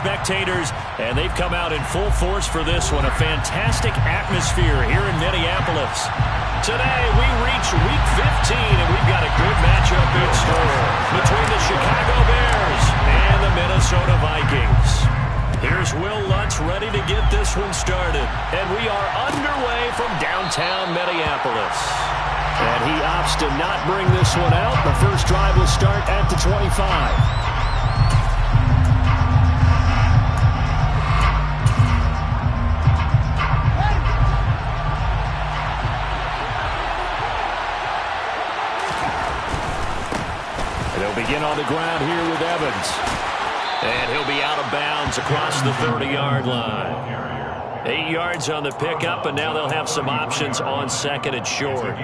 spectators, and they've come out in full force for this one. A fantastic atmosphere here in Minneapolis. Today, we reach Week 15, and we've got a good matchup in store between the Chicago Bears and the Minnesota Vikings. Here's Will Lutz ready to get this one started, and we are underway from downtown Minneapolis. And he opts to not bring this one out. The first drive will start at the 25. Begin on the ground here with Evans. And he'll be out of bounds across the 30-yard line. 8 yards on the pickup, and now they'll have some options on second and short.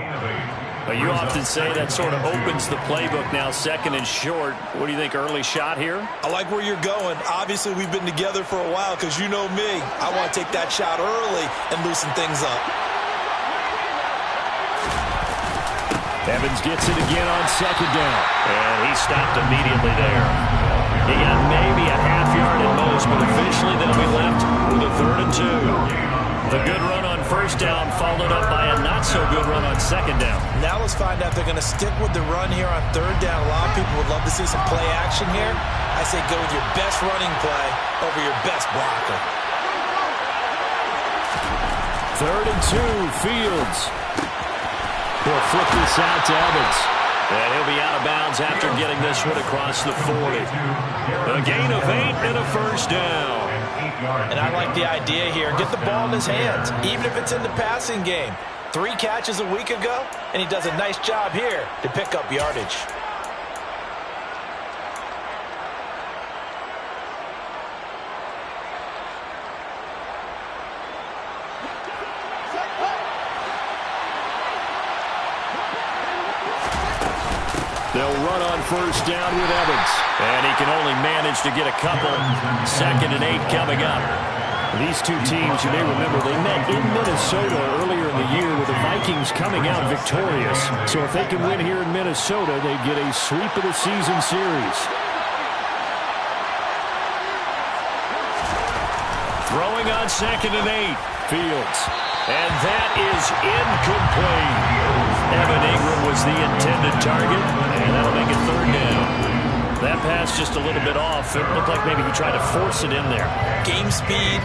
But you often say that sort of opens the playbook now, second and short. What do you think, early shot here? I like where you're going. Obviously, we've been together for a while because you know me. I want to take that shot early and loosen things up. Evans gets it again on second down. And he stopped immediately there. He got maybe a half yard at most, but officially they'll be left with a 3rd and 2. The good run on first down followed up by a not-so-good run on second down. Now let's find out if they're going to stick with the run here on 3rd down. A lot of people would love to see some play action here. I say go with your best running play over your best blocker. 3rd and 2, Fields. He'll flip this out to Evans. And he'll be out of bounds after getting this one across the 40. A gain of 8 and a first down. And I like the idea here. Get the ball in his hands, even if it's in the passing game. 3 catches a week ago, and he does a nice job here to pick up yardage. They'll run on first down with Evans. And he can only manage to get a couple. 2nd and 8 coming up. These two teams, you may remember, they met in Minnesota earlier in the year with the Vikings coming out victorious. So if they can win here in Minnesota, they get a sweep of the season series. Throwing on 2nd and 8. Fields. And that is incomplete. Evan Ingram was the intended target, and that'll make it 3rd down. That pass just a little bit off. It looked like maybe he tried to force it in there. Game speed,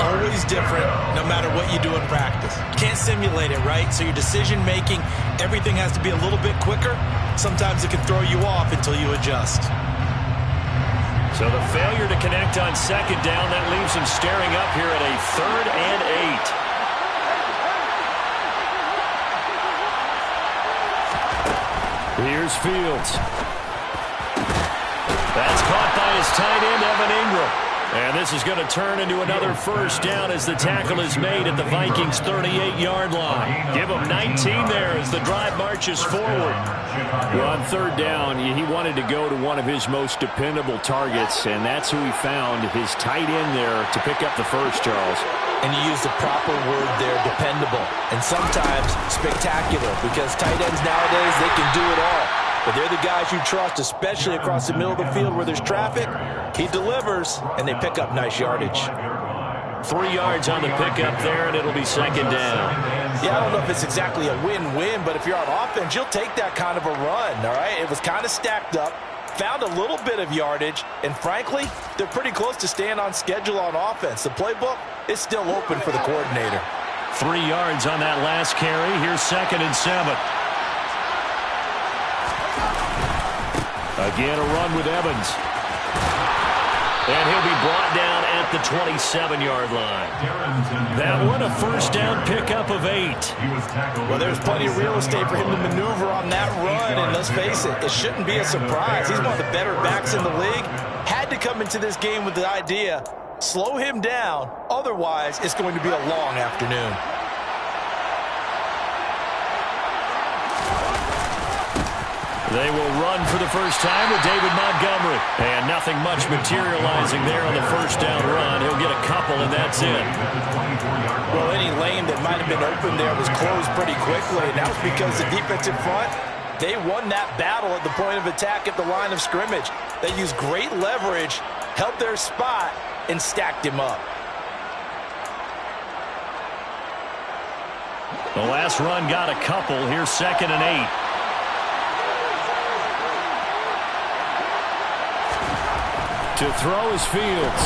always different, no matter what you do in practice. You can't simulate it, right? So your decision-making, everything has to be a little bit quicker. Sometimes it can throw you off until you adjust. So the failure to connect on 2nd down, that leaves him staring up here at a 3rd and 8. Here's Fields. That's caught by his tight end, Evan Ingram. And this is going to turn into another first down as the tackle is made at the Vikings' 38-yard line. Give him 19 there as the drive marches forward. Well, on 3rd down, he wanted to go to one of his most dependable targets, and that's who he found, his tight end there, to pick up the first, Charles. And you use the proper word there, dependable. And sometimes spectacular, because tight ends nowadays, they can do it all. But they're the guys you trust, especially across the middle of the field where there's traffic. He delivers, and they pick up nice yardage. 3 yards on the pickup there, and it'll be 2nd down. Yeah, I don't know if it's exactly a win-win, but if you're on offense, you'll take that kind of a run, all right? It was kind of stacked up, found a little bit of yardage, and frankly, they're pretty close to staying on schedule on offense. The playbook is still open for the coordinator. 3 yards on that last carry. Here's 2nd and 7. Again, a run with Evans. And he'll be brought down at the 27-yard line. That one, a first down pickup of 8. Well, there's plenty of real estate for him to maneuver on that run, and let's face it, it shouldn't be a surprise. He's one of the better backs in the league. Had to come into this game with the idea, slow him down, otherwise it's going to be a long afternoon. They will run for the first time with David Montgomery. And nothing much materializing there on the first down run. He'll get a couple, and that's it. Well, any lane that might have been open there was closed pretty quickly, and that was because the defensive front, they won that battle at the point of attack at the line of scrimmage. They used great leverage, held their spot, and stacked him up. The last run got a couple. Here's 2nd and 8. To throw is Fields.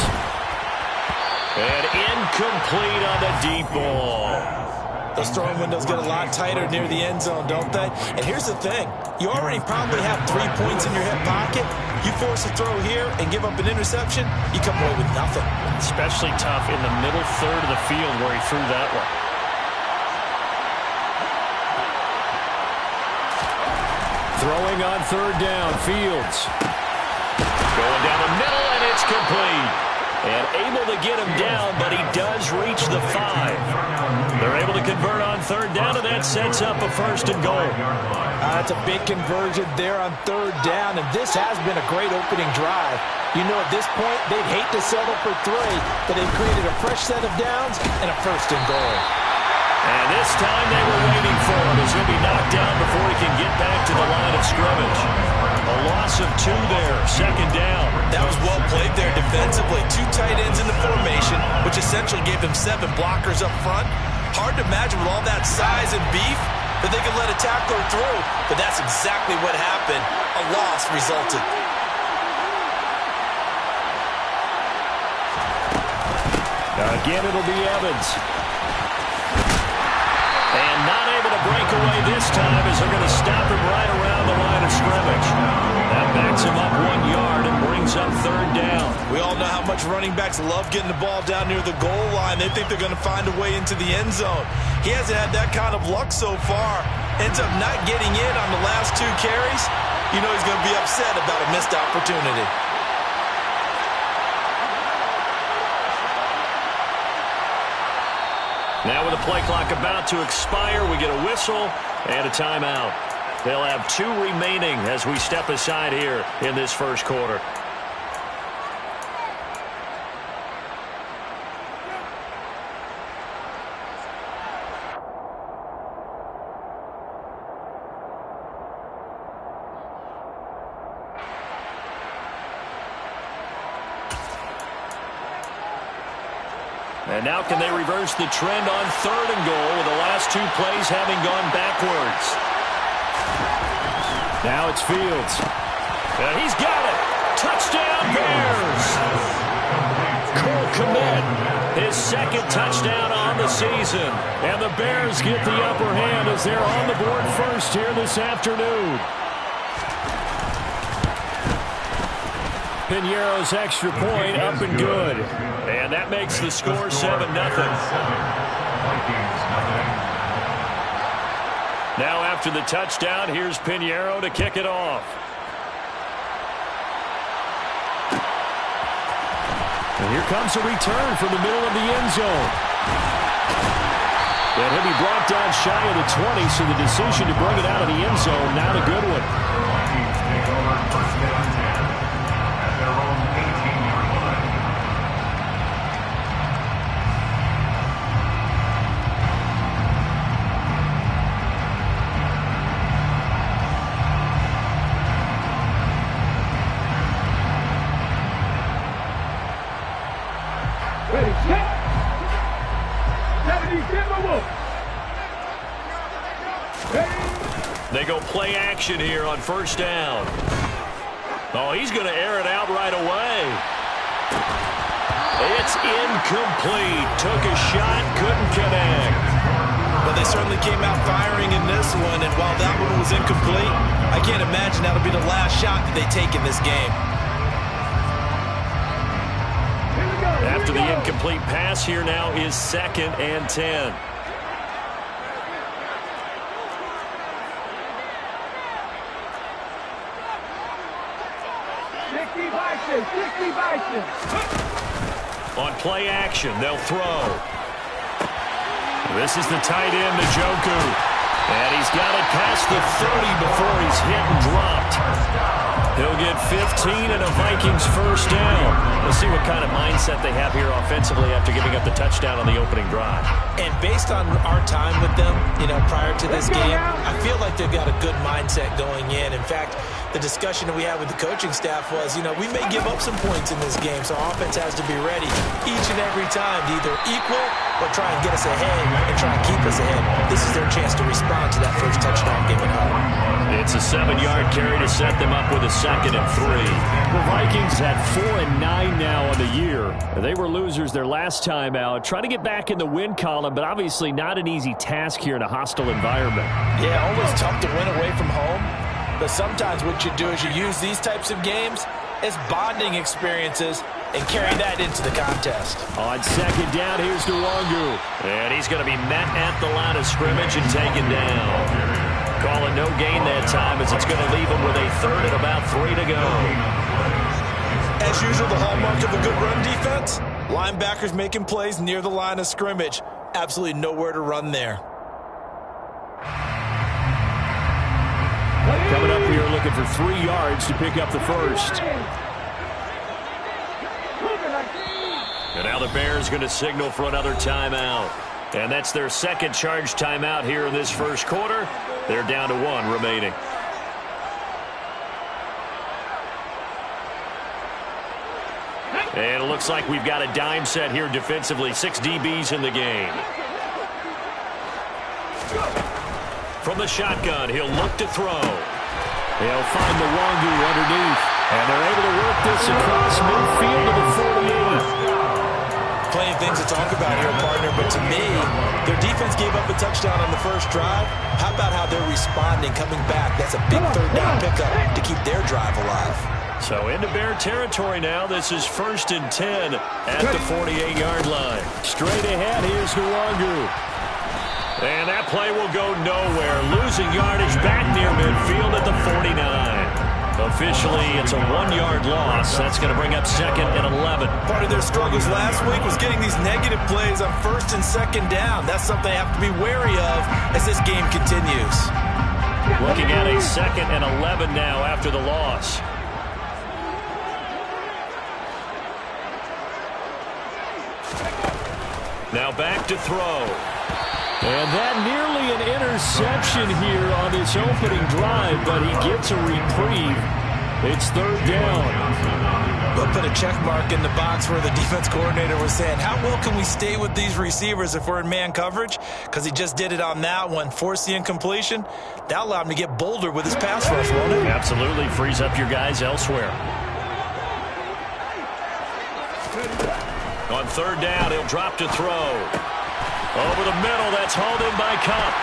And incomplete on the deep ball. Those throwing windows get a lot tighter near the end zone, don't they? And here's the thing. You already probably have 3 points in your hip pocket. You force a throw here and give up an interception, you come away with nothing. Especially tough in the middle third of the field where he threw that one. Throwing on 3rd down, Fields. Going down the middle, and it's complete. And able to get him down, but he does reach the 5. They're able to convert on 3rd down, and that sets up a 1st and goal. That's a big conversion there on 3rd down, and this has been a great opening drive. You know, at this point, they'd hate to settle for 3, but they've created a fresh set of downs and a 1st and goal. And this time they were waiting for him as he'll be knocked down before he can get back to the line of scrimmage. A loss of 2 there, 2nd down. That was well played there defensively. 2 tight ends in the formation, which essentially gave them 7 blockers up front. Hard to imagine with all that size and beef that they could let a tackler through, but that's exactly what happened. A loss resulted. Again, it'll be Evans. And not able to break away this time as they're going to stop him right around the line of scrimmage. That backs him up 1 yard and brings up 3rd down. We all know how much running backs love getting the ball down near the goal line. They think they're going to find a way into the end zone. He hasn't had that kind of luck so far. Ends up not getting in on the last 2 carries. You know he's going to be upset about a missed opportunity. Now with the play clock about to expire, we get a whistle and a timeout. They'll have 2 remaining as we step aside here in this 1st quarter. And now can they reverse the trend on 3rd and goal with the last 2 plays having gone backwards? Now it's Fields. And he's got it. Touchdown Bears. Cole Kmet, his 2nd touchdown on the season. And the Bears get the upper hand as they're on the board first here this afternoon. Piñeiro's extra point up and good. And that makes the score 7-0. Now after the touchdown, here's Piñeiro to kick it off. And here comes a return from the middle of the end zone. And he'll be brought down shy of the 20, so the decision to bring it out of the end zone, not a good one. They go play action here on 1st down. Oh, he's going to air it out right away. It's incomplete. Took a shot, couldn't connect. But they certainly came out firing in this one, and while that one was incomplete, I can't imagine that'll be the last shot that they take in this game. After the incomplete pass, here now is 2nd and 10. On play action, they'll throw. This is the tight end, Njoku. And he's got it past the 30 before he's hit and dropped. He'll get 15 and a Vikings first down. Let's see what kind of mindset they have here offensively after giving up the touchdown on the opening drive. And based on our time with them, prior to this game, I feel like they've got a good mindset going in. In fact, the discussion that we had with the coaching staff was, we may give up some points in this game, so our offense has to be ready each and every time to either equal or try and get us ahead and try and keep us ahead. This is their chance to respond to that first touchdown given up. It's a 7-yard carry to set them up with a 2nd and 3. The Vikings had 4-9 now on the year. They were losers their last time out. Trying to get back in the win column, but obviously not an easy task here in a hostile environment. Yeah, always tough to win away from home. But sometimes what you do is you use these types of games as bonding experiences and carry that into the contest. On 2nd down, here's Nwangu. And he's going to be met at the line of scrimmage and taken down. Calling no gain that time as it's going to leave him with a 3rd and about 3 to go. As usual, the hallmark of a good run defense, linebackers making plays near the line of scrimmage. Absolutely nowhere to run there. Coming up here looking for 3 yards to pick up the first. And now the Bears going to signal for another timeout. And that's their 2nd charge timeout here in this first quarter. They're down to 1 remaining. And it looks like we've got a dime set here defensively. 6 DBs in the game. From the shotgun, he'll look to throw. They'll find Nwangu underneath. And they're able to work this across midfield to the 48. Plenty of things to talk about here, partner, but to me, their defense gave up a touchdown on the first drive. How about how they're responding, coming back? That's a big 3rd down pickup to keep their drive alive. So into Bear territory now. This is 1st and 10 at the 48-yard line. Straight ahead, here's Nwangu. And that play will go nowhere. Losing yardage back near midfield at the 49. Officially, it's a 1-yard loss. That's going to bring up 2nd and 11. Part of their struggles last week was getting these negative plays on 1st and 2nd down. That's something they have to be wary of as this game continues. Looking at a 2nd and 11 now after the loss. Now back to throw. And that nearly an interception here on this opening drive, but he gets a reprieve. It's 3rd down. But put a check mark in the box where the defense coordinator was saying, how well can we stay with these receivers if we're in man coverage? Because he just did it on that one, forced the incompletion. That allowed him to get bolder with his pass rush, won't it? Absolutely, frees up your guys elsewhere. On 3rd down, he'll drop to throw. Over the middle, that's hauled in by Kupp.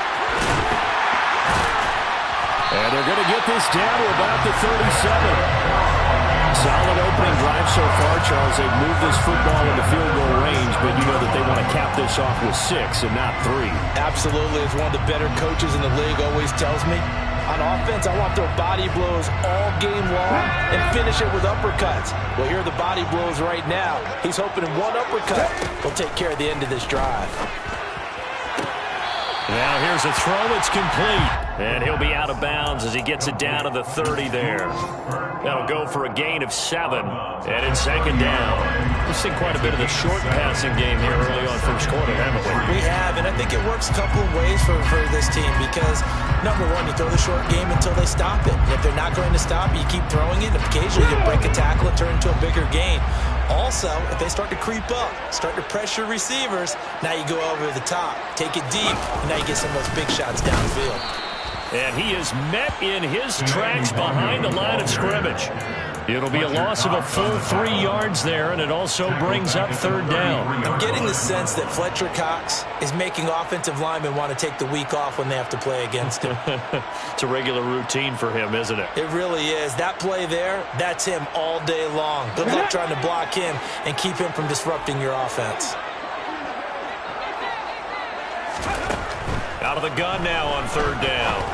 And they're going to get this down to about the 37. Solid opening drive so far, Charles. They've moved this football into field goal range, but you know that they want to cap this off with 6 and not 3. Absolutely. As one of the better coaches in the league always tells me, on offense, I want their body blows all game long and finish it with uppercuts. Well, here are the body blows right now. He's hoping in one uppercut will take care of the end of this drive. Now here's a throw. It's complete. And he'll be out of bounds as he gets it down to the 30 there. That'll go for a gain of 7. And it's 2nd down. We've seen quite a bit of the short passing game here early on first quarter, haven't we? We have, and I think it works a couple of ways for this team because, number one, you throw the short game until they stop it. And if they're not going to stop it, you keep throwing it. And occasionally you break a tackle and turn it into a bigger gain. Also, if they start to creep up, start to pressure receivers, now you go over the top, take it deep, and now you get some of those big shots downfield. And he is met in his tracks behind the line of scrimmage. It'll be a loss of a full 3 yards there, and it also brings up 3rd down. I'm getting the sense that Fletcher Cox is making offensive linemen want to take the week off when they have to play against him. It's a regular routine for him, isn't it? It really is. That play there, that's him all day long. Good luck trying to block him and keep him from disrupting your offense. Out of the gun now on 3rd down.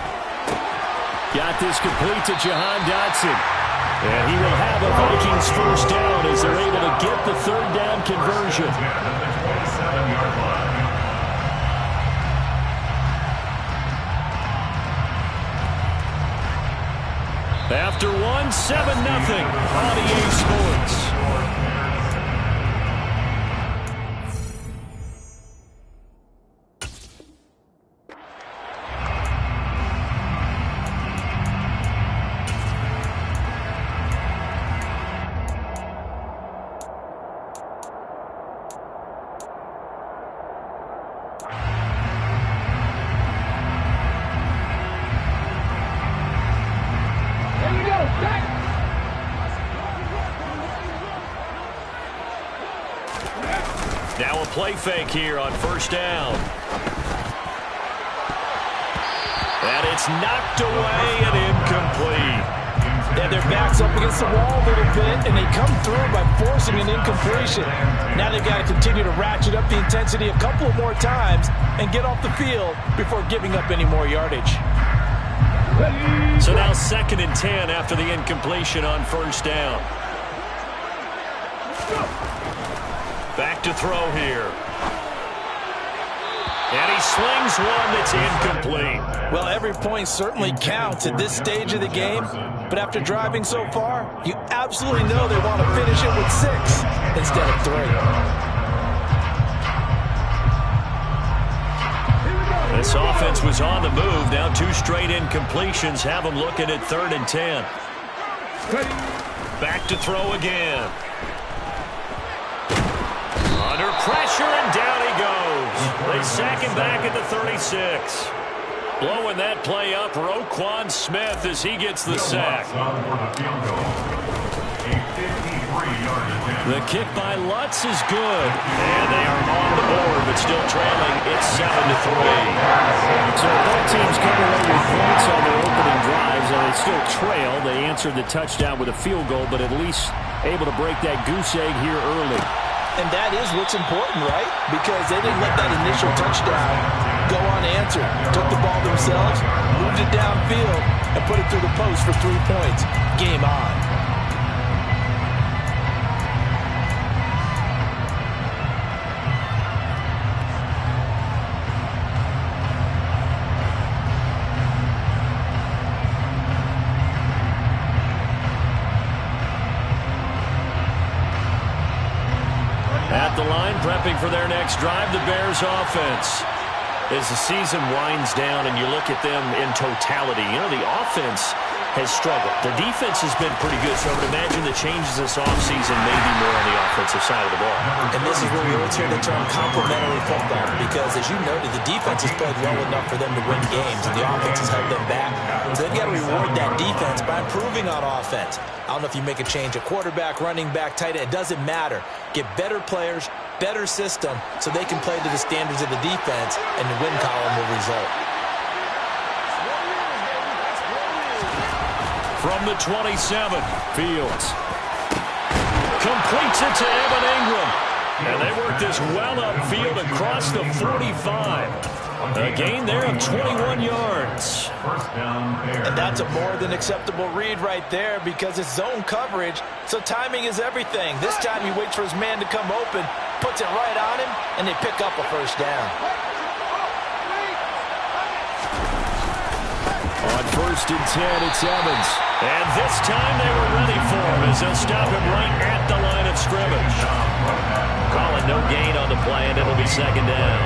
Got this complete to Jahan Dotson. And he will have a Vikings first down as they're able to get the 3rd down conversion. After one, 7-0 on EA Sports. Now a play fake here on first down. And it's knocked away and incomplete. And their back's up against the wall a little bit, and they come through by forcing an incompletion. Now they've got to continue to ratchet up the intensity a couple of more times and get off the field before giving up any more yardage. So now 2nd and 10 after the incompletion on first down. Back to throw here. And he slings one that's incomplete. Well, every point certainly counts at this stage of the game, but after driving so far, you absolutely know they want to finish it with 6 instead of 3. This offense was on the move. Now 2 straight incompletions have them looking at 3rd and 10. Back to throw again. Under pressure, and down he goes. They sack him back at the 36. Blowing that play up, Roquan Smith as he gets the sack. The kick by Lutz is good. And they are on the board, but still trailing. It's 7-3. So both teams coming away with points on their opening drives, and they still trail. They answered the touchdown with a field goal, but at least able to break that goose egg here early. And that is what's important, right? Because they didn't let that initial touchdown go unanswered. Took the ball themselves, moved it downfield, and put it through the post for 3 points. Game on. At the line, prepping for their next drive, the Bears offense. As the season winds down and you look at them in totality, you know, the offense has struggled. The defense has been pretty good, so I would imagine the changes this offseason may be more on the offensive side of the ball. And this is where we always hear the term complementary football, because as you noted, the defense has played well enough for them to win games, and the offense has held them back. So they've got to reward that defense by improving on offense. I don't know if you make a change at quarterback, running back, tight end. It doesn't matter. Get better players, better system, so they can play to the standards of the defense, and the win column will result. From the 27, Fields completes it to Evan Ingram. And they work this well upfield across the 45. A gain there of 21 yards. And that's a more than acceptable read right there, because it's zone coverage, so timing is everything. This time he waits for his man to come open, puts it right on him, and they pick up a first down. On 1st and 10, it's Evans. And this time they were ready for him as they'll stop him right at the line of scrimmage. Calling no gain on the play, and it'll be 2nd down.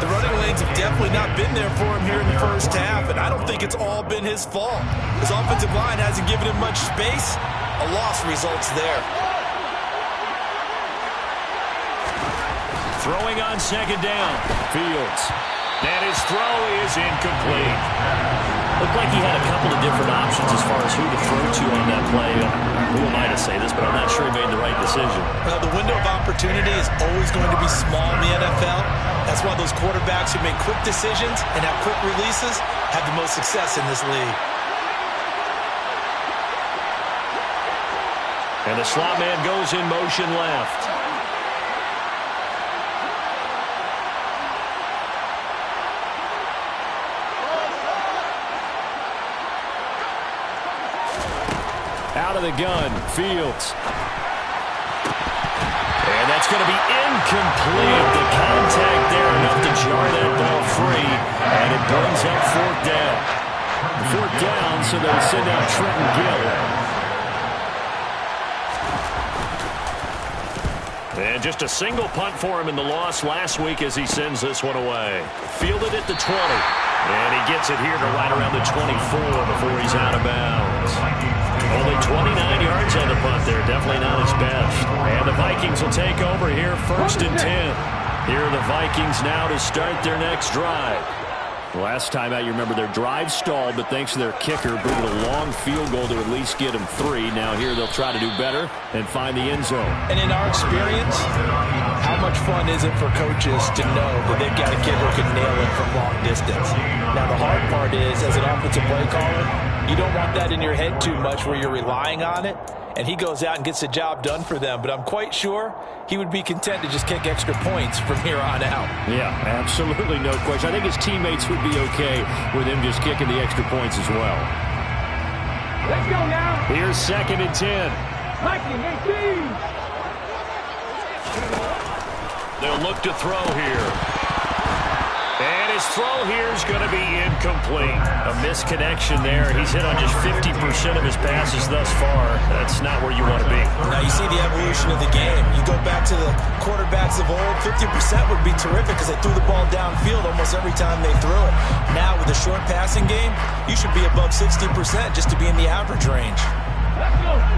The running lanes have definitely not been there for him here in the first half, and I don't think it's all been his fault. His offensive line hasn't given him much space. A loss results there. Throwing on 2nd down, Fields. And his throw is incomplete. Looked like he had a couple of different options as far as who to throw to on that play. Who am I to say this, but I'm not sure he made the right decision. The window of opportunity is always going to be small in the NFL. That's why those quarterbacks who make quick decisions and have quick releases have the most success in this league. And the slot man goes in motion left. Out of the gun, Fields. And that's going to be incomplete. The contact there enough to jar that ball free. And it brings up 4th down. Fourth down, so they send out Trenton Gill. And just a single punt for him in the loss last week as he sends this one away. Fielded at the 20. And he gets it here to right around the 24 before he's out of bounds. Only 29 yards on the punt there. Definitely not his best. And the Vikings will take over here, 1st and 10. Here are the Vikings now to start their next drive. Last time out, you remember their drive stalled, but thanks to their kicker, booted a long field goal to at least get them 3. Now here they'll try to do better and find the end zone. And in our experience, how much fun is it for coaches to know that they've got a kid who can nail it from long distance? Now the hard part is, as an offensive play caller, you don't want that in your head too much where you're relying on it. And he goes out and gets the job done for them. But I'm quite sure he would be content to just kick extra points from here on out. Yeah, absolutely no question. I think his teammates would be okay with him just kicking the extra points as well. Let's go now. Here's 2nd and 10. Viking 18. They'll look to throw here. And his throw here is going to be incomplete. A misconnection there. He's hit on just 50% of his passes thus far. That's not where you want to be. Now you see the evolution of the game. You go back to the quarterbacks of old, 50% would be terrific because they threw the ball downfield almost every time they threw it. Now with the short passing game, you should be above 60% just to be in the average range.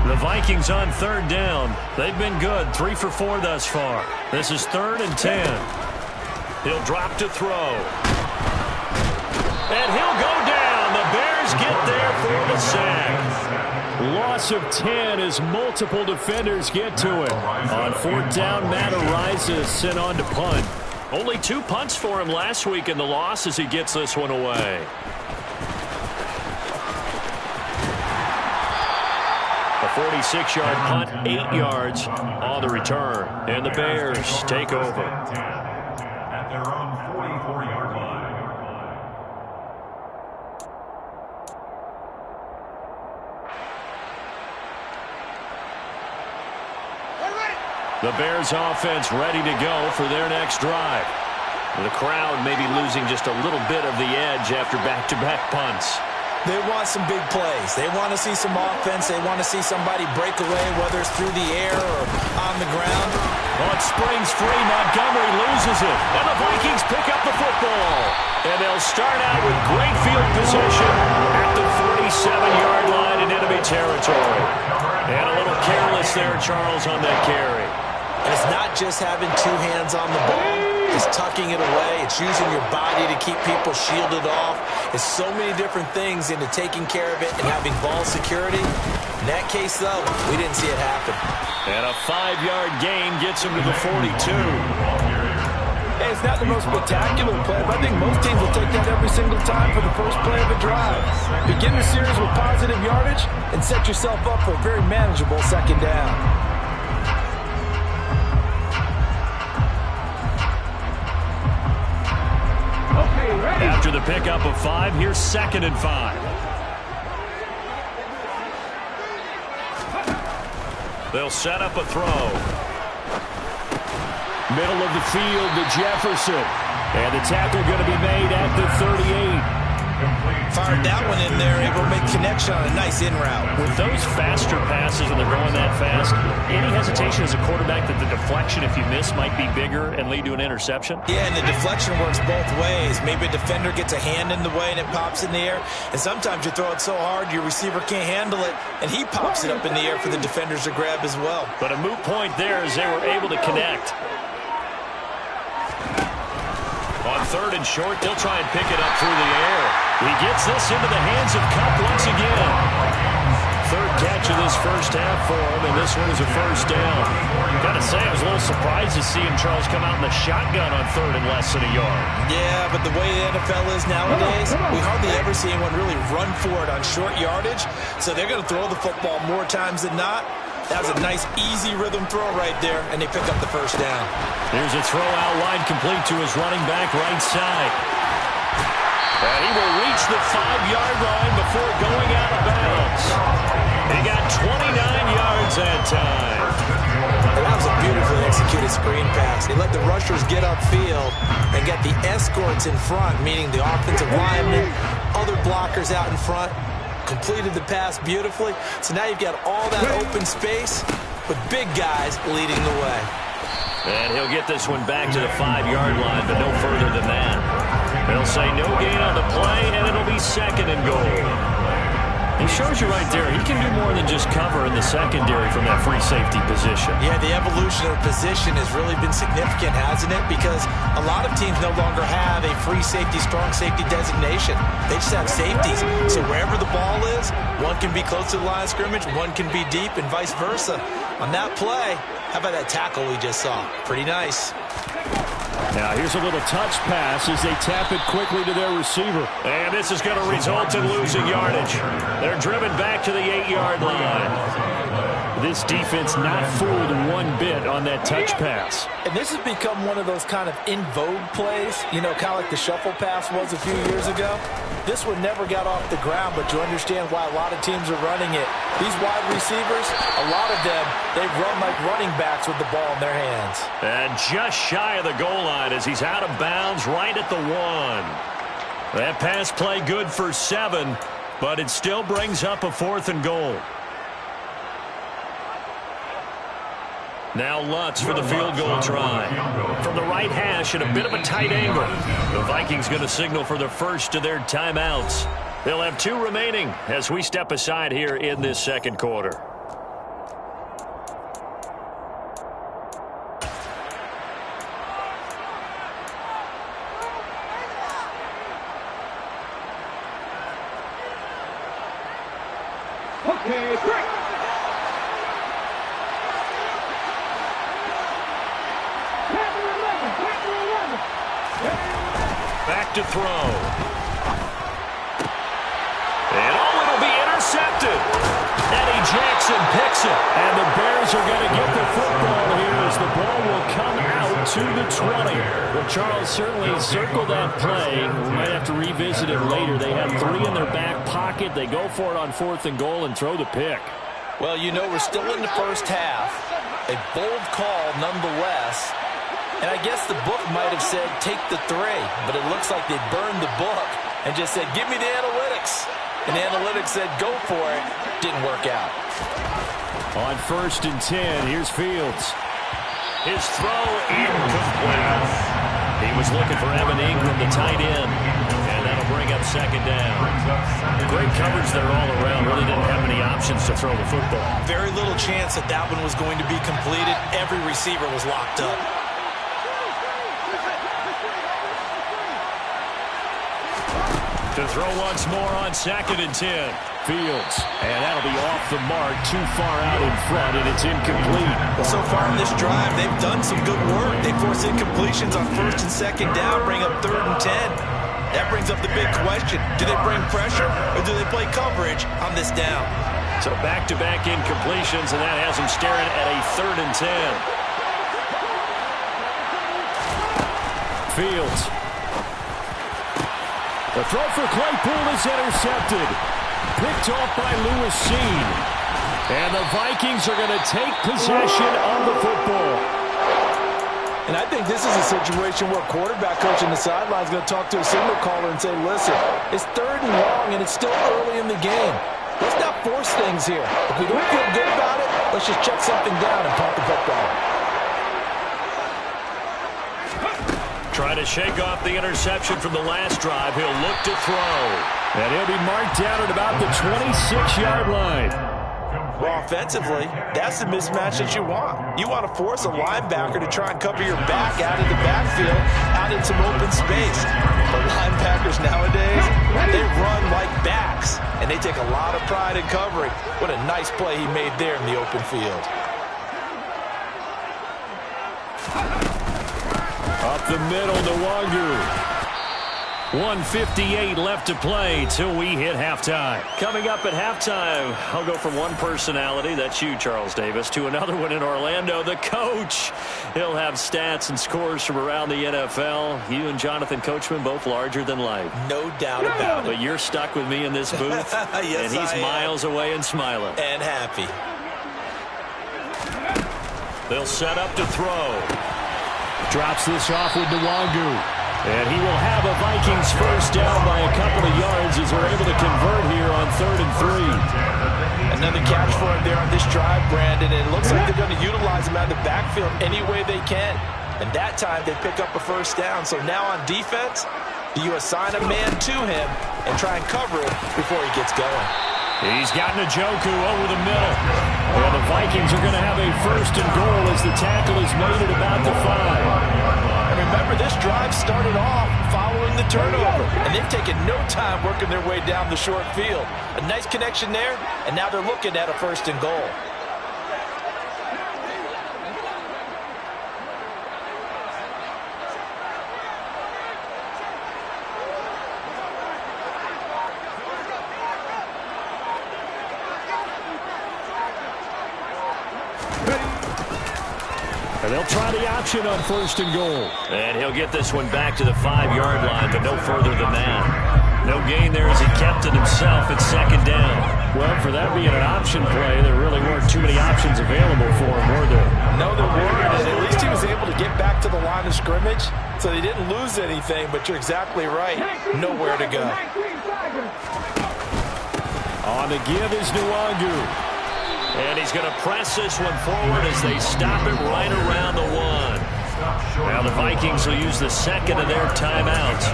The Vikings on 3rd down. They've been good. 3 for 4 thus far. This is 3rd and 10. He'll drop to throw. And he'll go down. The Bears get there for the sack. Loss of 10 as multiple defenders get to it. On 4th down, Matt Araiza is sent on to punt. Only 2 punts for him last week in the loss as he gets this one away. A 46-yard punt, 8 yards on the return. And the Bears take over. Their own 44-yard line. The Bears offense ready to go for their next drive. The crowd may be losing just a little bit of the edge after back-to-back punts. They want some big plays. They want to see some offense. They want to see somebody break away, whether it's through the air or on the ground. Well, it springs free. Montgomery loses it. And the Vikings pick up the football. And they'll start out with great field position at the 47-yard line in enemy territory. And a little careless there, Charles, on that carry. And it's not just having 2 hands on the ball. It's tucking it away. It's using your body to keep people shielded off. It's so many different things into taking care of it and having ball security. In that case, though, we didn't see it happen. And a 5-yard gain gets him to the 42. Hey, it's not the most spectacular play, but I think most teams will take that every single time for the first play of a drive. Begin the series with positive yardage and set yourself up for a very manageable 2nd down. After the pickup of 5, here's 2nd and 5. They'll set up a throw. Middle of the field to Jefferson. And the tackle going to be made at the 38. Fired that one in there, able to make connection on a nice in route. With those faster passes and they're going that fast, any hesitation as a quarterback that the deflection, if you miss, might be bigger and lead to an interception? Yeah, and the deflection works both ways. Maybe a defender gets a hand in the way and it pops in the air. And sometimes you throw it so hard your receiver can't handle it, and he pops it up in the air for the defenders to grab as well. But a moot point there as they were able to connect. On 3rd and short, they'll try and pick it up through the air. He gets this into the hands of Kupp once again. 3rd catch of this first half for him, and this one is a 1st down. Got to say, I was a little surprised to see him, Charles, come out in the shotgun on 3rd and less than a yard. Yeah, but the way the NFL is nowadays, we hardly ever see anyone really run for it on short yardage. So they're going to throw the football more times than not. That was a nice, easy rhythm throw right there, and they pick up the 1st down. Here's a throw out wide, complete to his running back right side. And he will reach the 5-yard line before going out of bounds. He got 29 yards that time. And that was a beautifully executed screen pass. He let the rushers get upfield and get the escorts in front, meaning the offensive linemen, other blockers out in front, completed the pass beautifully. So now you've got all that open space, but big guys leading the way. And he'll get this one back to the 5-yard line, but no further than that. They'll say no gain on the play, and it'll be 2nd and goal. He shows you right there, he can do more than just cover in the secondary from that free safety position. Yeah, the evolution of position has really been significant, hasn't it? Because a lot of teams no longer have a free safety, strong safety designation. They just have safeties. So wherever the ball is, one can be close to the line of scrimmage, one can be deep, and vice versa. On that play, how about that tackle we just saw? Pretty nice. Now here's a little touch pass as they tap it quickly to their receiver. And this is going to result in losing yardage. They're driven back to the 8-yard line. This defense not fooled one bit on that touch pass. And this has become one of those kind of in vogue plays, you know, kind of like the shuffle pass was a few years ago. This one never got off the ground, but you understand why a lot of teams are running it. These wide receivers, a lot of them, they run like running backs with the ball in their hands. And just shy of the goal line as he's out of bounds right at the 1. That pass play good for 7, but it still brings up a 4th and goal. Now Lutz for the field goal try. From the right hash at a bit of a tight angle. The Vikings going to signal for the first of their timeouts. They'll have 2 remaining as we step aside here in this second quarter. Okay, break. Back to throw. And it'll be intercepted. Eddie Jackson picks it. And the Bears are going to get the football here as the ball will come out to the 20. Well, Charles, certainly circle that play. We might have to revisit it later. They have 3 in their back pocket. They go for it on 4th and goal and throw the pick. Well, you know, we're still in the first half. A bold call nonetheless. And I guess the book might have said take the 3, but it looks like they burned the book and just said give me the analytics. And the analytics said go for it. Didn't work out. On 1st and 10, here's Fields. His throw incomplete. He was looking for Evan Ingram, the tight end. And that'll bring up 2nd down. Great coverage there all around. Really didn't have any options to throw the football. Very little chance that that one was going to be completed. Every receiver was locked up. To throw once more on 2nd and 10. Fields. And that'll be off the mark, too far out in front, and it's incomplete. Well, so far in this drive, they've done some good work. They force incompletions on 1st and 2nd down, bring up 3rd and 10. That brings up the big question. Do they bring pressure, or do they play coverage on this down? So back-to-back incompletions, and that has them staring at a 3rd and 10. Fields. The throw for Claypool is intercepted. Picked off by Lewis Cine. And the Vikings are going to take possession of the football. And I think this is a situation where quarterback coach on the sideline is going to talk to a signal caller and say, listen, it's 3rd and long and it's still early in the game. Let's not force things here. If we don't feel good about it, let's just check something down and punt the football. Trying to shake off the interception from the last drive. He'll look to throw. And he'll be marked down at about the 26-yard line. Well, offensively, that's the mismatch that you want. You want to force a linebacker to try and cover your back out of the backfield, out in some open space. But linebackers nowadays, they run like backs, and they take a lot of pride in covering. What a nice play he made there in the open field. Up the middle, Nwangu. 1:58 left to play till we hit halftime. Coming up at halftime, I'll go from one personality, that's you, Charles Davis, to another one in Orlando, the coach. He'll have stats and scores from around the NFL. You and Jonathan Coachman both larger than life. No doubt about it. But you're stuck with me in this booth, yes, and he's miles away and smiling. And happy. They'll set up to throw. Drops this off with Nwangu. And he will have a Vikings first down by a couple of yards as they're able to convert here on 3rd and 3. Another catch for him there on this drive, Brandon. And it looks like they're going to utilize him out of the backfield any way they can. And that time they pick up a first down. So now on defense, you assign a man to him and try and cover it before he gets going. He's got Njoku over the middle. Well, the Vikings are going to have a first and goal as the tackle is made at about the 5. And remember, this drive started off following the turnover, and they've taken no time working their way down the short field. A nice connection there, and now they're looking at a first and goal. And they'll try the option on 1st and goal. And he'll get this one back to the 5-yard line, but no further than that. No gain there as he kept it himself at 2nd down. Well, for that being an option play, there really weren't too many options available for him, were there? No, there weren't, and at least he was able to get back to the line of scrimmage, so they didn't lose anything, but you're exactly right. Nowhere to go. On the give is Nwangu. And he's going to press this one forward as they stop it right around the 1. Now the Vikings will use the second of their timeouts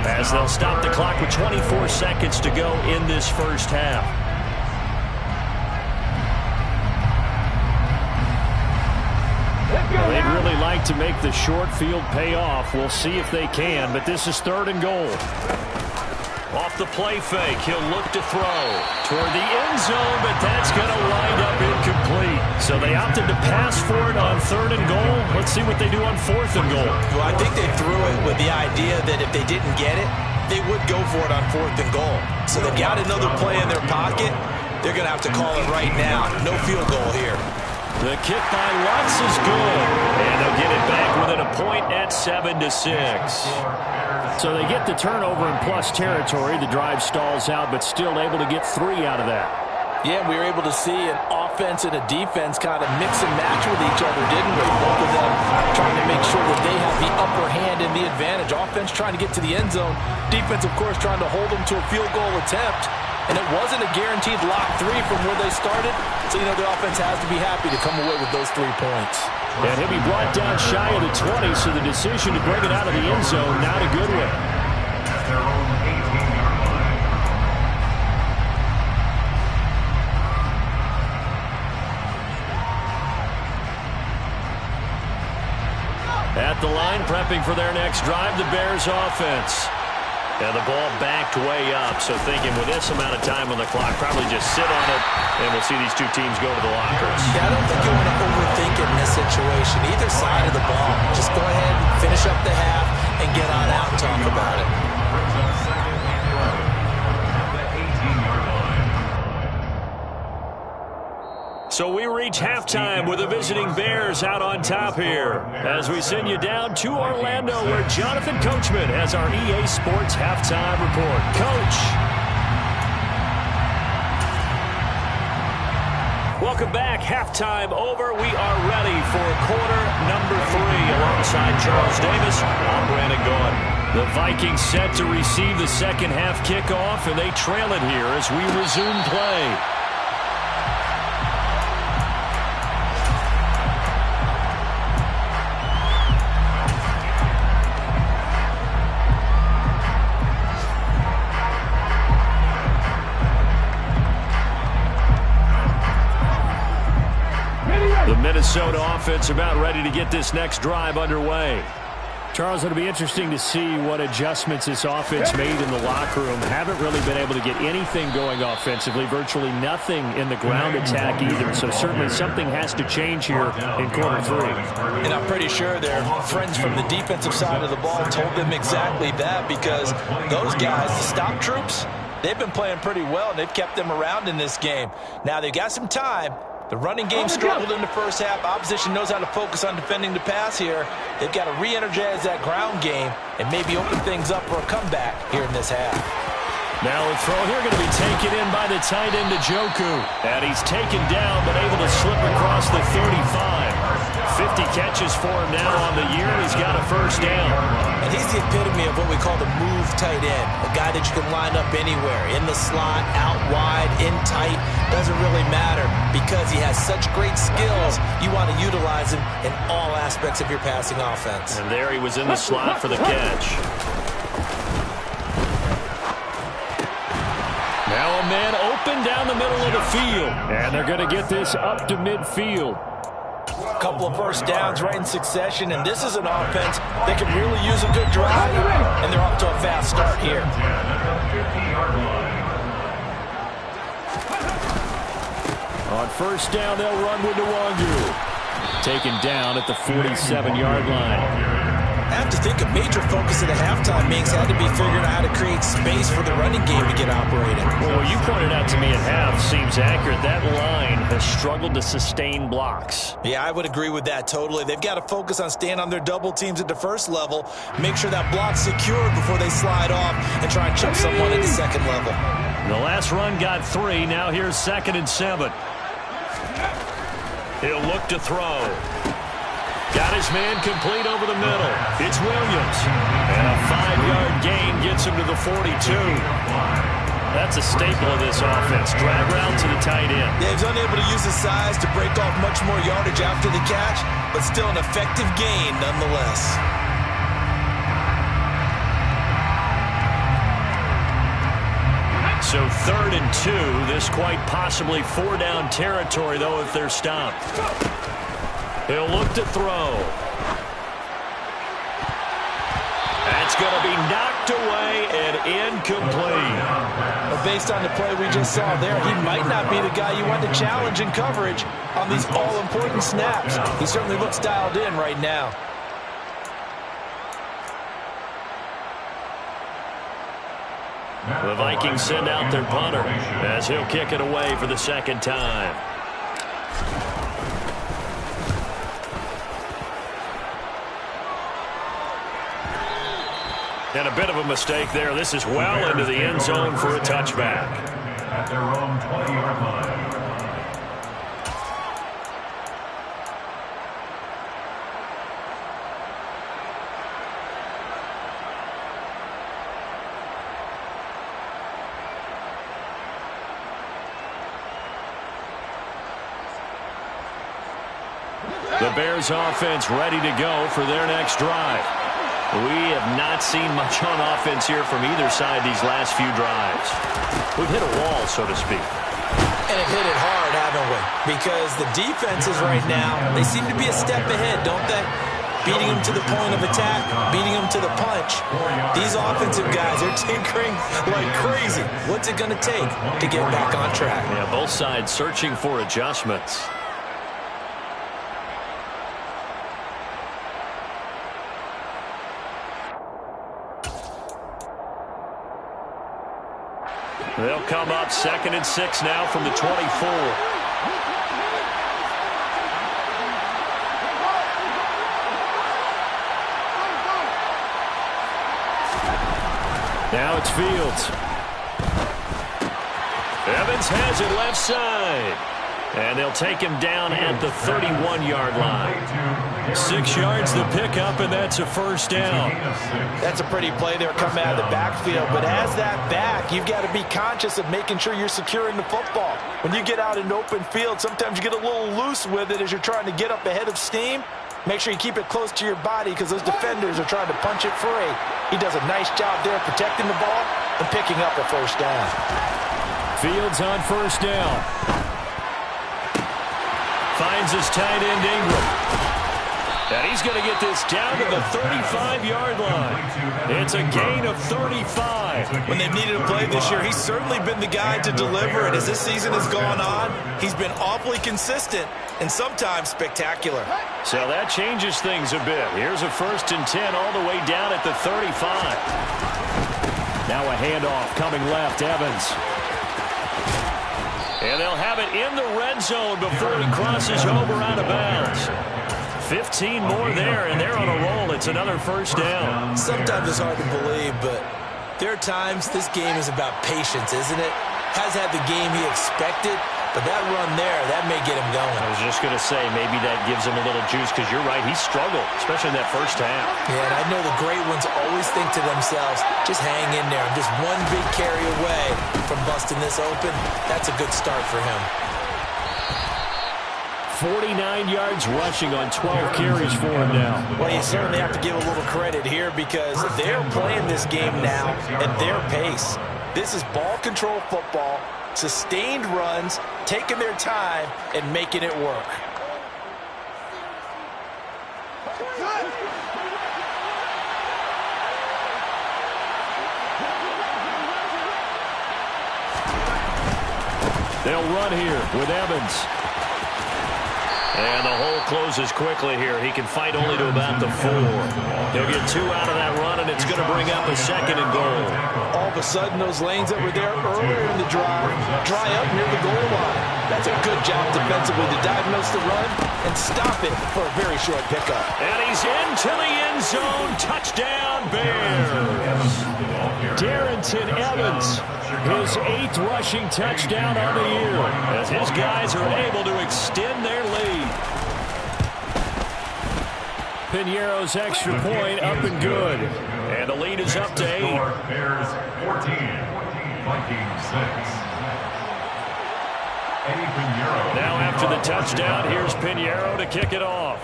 as they'll stop the clock with 24 seconds to go in this first half. Well, they'd really like to make the short field pay off. We'll see if they can, but this is 3rd and goal. Off the play fake, he'll look to throw toward the end zone, but that's going to wind up incomplete. So they opted to pass for it on 3rd and goal. Let's see what they do on 4th and goal. Well, I think they threw it with the idea that if they didn't get it, they would go for it on 4th and goal. So they've got another play in their pocket. They're going to have to call it right now. No field goal here. The kick by Lutz is good. And they'll get it back within a point at 7-6. So they get the turnover in plus territory. The drive stalls out, but still able to get 3 out of that. Yeah, we were able to see an offense and a defense kind of mix and match with each other, didn't we? Both of them trying to make sure that they have the upper hand and the advantage. Offense trying to get to the end zone. Defense, of course, trying to hold them to a field goal attempt. And it wasn't a guaranteed lock 3 from where they started. So, you know, the offense has to be happy to come away with those 3 points. And he'll be brought down shy of the 20, so the decision to bring it out of the end zone, not a good one. At their own 18-yard line. At the line, prepping for their next drive, the Bears offense. And the ball backed way up, so thinking with this amount of time on the clock, probably just sit on it, and we'll see these two teams go to the lockers. Yeah, I don't think you want to overthink it in this situation. Either side of the ball. Just go ahead and finish up the half and get on out and talk about it. So we reach halftime with the visiting Bears out on top here as we send you down to Orlando where Jonathan Coachman has our EA Sports halftime report. Coach. Welcome back. Halftime over. We are ready for quarter number 3 alongside Charles Davis. I'm Brandon Gaudin. The Vikings set to receive the second half kickoff, and they trail it here as we resume play. Minnesota offense about ready to get this next drive underway. Charles, it'll be interesting to see what adjustments this offense made in the locker room. Haven't really been able to get anything going offensively, virtually nothing in the ground attack either. So certainly something has to change here in quarter 3. And I'm pretty sure their friends from the defensive side of the ball told them exactly that, because those guys, the stop troops, they've been playing pretty well, and they've kept them around in this game. Now they've got some time. The running game struggled in the first half. Opposition knows how to focus on defending the pass here. They've got to re-energize that ground game and maybe open things up for a comeback here in this half. Now a throw here going to be taken in by the tight end Njoku. And he's taken down but able to slip across the 35. 50 catches for him now on the year. He's got a first down. And he's the epitome of what we call the move tight end. A guy that you can line up anywhere. In the slot, out wide, in tight. Doesn't really matter because he has such great skills. You want to utilize him in all aspects of your passing offense. And there he was in the slot for the catch. Now a man open down the middle of the field. And they're going to get this up to midfield. A couple of first downs right in succession, and this is an offense that can really use a good drive, and they're off to a fast start here. On first down, they'll run with Nwangu. Taken down at the 47-yard line. I have to think a major focus of the halftime meetings had to be figuring out how to create space for the running game to get operating. Well, what you pointed out to me at half seems accurate. That line has struggled to sustain blocks. Yeah, I would agree with that totally. They've got to focus on staying on their double teams at the first level, make sure that block's secured before they slide off and try and chip someone at the second level. The last run got 3. Now here's 2nd and 7. He'll look to throw. Got his man complete over the middle. It's Williams. And a 5-yard gain gets him to the 42. That's a staple of this offense. Drag route to the tight end. Yeah, he's unable to use his size to break off much more yardage after the catch, but still an effective gain nonetheless. So 3rd and 2. This quite possibly 4-down territory, though, if they're stopped. He'll look to throw. That's going to be knocked away and incomplete. But based on the play we just saw there, he might not be the guy you want to challenge in coverage on these all-important snaps. He certainly looks dialed in right now. The Vikings send out their punter as he'll kick it away for the 2nd time. And a bit of a mistake there. This is well into the end zone for a touchback. At their own 20-yard line. The Bears offense ready to go for their next drive. We have not seen much on offense here from either side these last few drives. We've hit a wall, so to speak. And have hit it hard, haven't we? Because the defenses right now, they seem to be a step ahead, don't they? Beating them to the point of attack, beating them to the punch. These offensive guys are tinkering like crazy. What's it going to take to get back on track? Yeah, both sides searching for adjustments. They'll come up 2nd and 6 now from the 24. Now it's Fields. Evans has it left side. And they'll take him down at the 31-yard line. 6 yards the pickup, and that's a first down. That's a pretty play there coming out of the backfield. But as that back, you've got to be conscious of making sure you're securing the football. When you get out in open field, sometimes you get a little loose with it as you're trying to get up ahead of steam. Make sure you keep it close to your body because those defenders are trying to punch it free. He does a nice job there protecting the ball and picking up a first down. Fields on first down. Finds his tight end Ingram. And he's going to get this down to the 35-yard line. It's a gain of 35. When they've needed a play this year, he's certainly been the guy to deliver. And as this season has gone on, he's been awfully consistent and sometimes spectacular. So that changes things a bit. Here's a 1st and 10 all the way down at the 35. Now a handoff coming left, Evans. And they'll have it in the red zone before he crosses over out of bounds. 15 more there, and they're on a roll. It's another first down. Sometimes it's hard to believe, but there are times this game is about patience, isn't it? Has had the game he expected, But that run there, that may get him going. I was just going to say, maybe that gives him a little juice, because you're right, he struggled, especially in that first half. Yeah, and I know the great ones always think to themselves, just hang in there. I'm just one big carry away from busting this open. That's a good start for him. 49 yards rushing on 12 carries for him now. Well, you certainly have to give a little credit here because they're playing this game now at their pace. This is ball control football, sustained runs, taking their time, and making it work. They'll run here with Evans. And the hole closes quickly here. He can fight only to about the 4. He'll get 2 out of that run, and it's going to bring up a 2nd and goal. All of a sudden, those lanes that were there earlier in the drive dry up near the goal line. That's a good job defensively to diagnose the run and stop it for a very short pickup. And he's into the end zone. Touchdown, Bears. Darrynton Evans, his 8th rushing touchdown on the year, as his guys are able to extend their lead. Piñeiro's extra point up and good. And the lead is up to 8. Bears 14, Vikings 6. Eddie Piñeiro. Now after the touchdown, here's Piñeiro to kick it off.